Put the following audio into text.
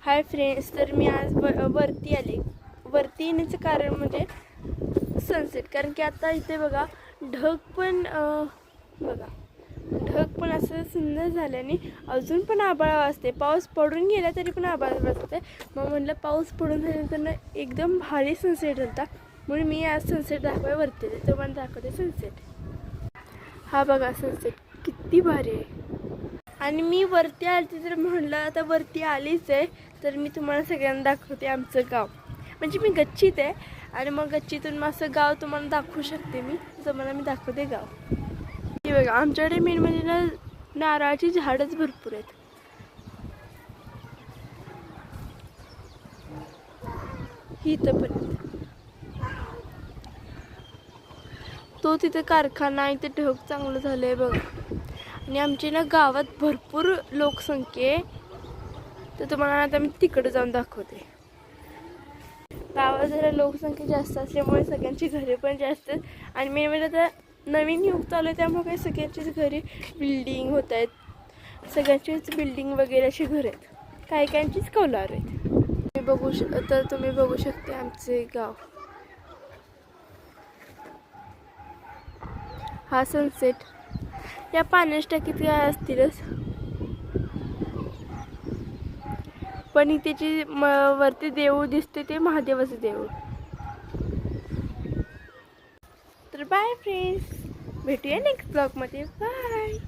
Hi friends, तर मी आज वरती आले. वरती येण्याचं कारण म्हणजे सनसेट. कारण की आता इथे बघा ढग पण असं सुंदर झाल्याने अजून पण आभाळ असते. पाऊस पडून गेला तरी पण आभाळ असते. मग म्हटलं पाऊस पडून झाल्यानंतर एकदम भारी सनसेट होता, म्हणून मी आज सनसेट दाखवाय वरती आले. तो पण दाखवते सनसेट. हा बघा सनसेट किती भारी आहे. आणि मी वरती आली तर म्हणलं आता वरती आलीच आहे, तर मी तुम्हाला सगळ्यांना दाखवते आमचं गाव. म्हणजे मी गच्चीत आहे आणि मग गच्चीतून मग असं गाव तुम्हाला दाखवू शकते. मी तुम्हाला दाखवते गाव. हे बघा आमच्याकडे मेन म्हणजे ना नारळाची झाडच भरपूर आहेत. ही इथं पण तो तिथे कारखाना आहे, ते ढग चांगलं झालंय बघा. आणि आमची ना गावात भरपूर लोकसंख्या आहे, तर तुम्हाला आता मी तिकडे जाऊन दाखवते. गावात जरा लोकसंख्या जास्त असल्यामुळे सगळ्यांची घरे पण जास्त आहेत. आणि मेन म्हणजे आता नवीन युग चालू आहे, त्यामुळे काही सगळ्यांचीच घरी बिल्डिंग होत आहेत. सगळ्यांचीच बिल्डिंग वगैरे अशी घर आहेत, काही काहींचीच कौलार आहेत. तुम्ही बघू शकता आमचे गाव. हा सनसेट. या पाण्याच्या टाकीत काय असतीलच, पण इथे जी वरती देऊळ दिसते ते महादेवाचं देऊळ. तर बाय फ्रेंड्स, भेटूया नेक्स्ट ब्लॉगमध्ये. बाय.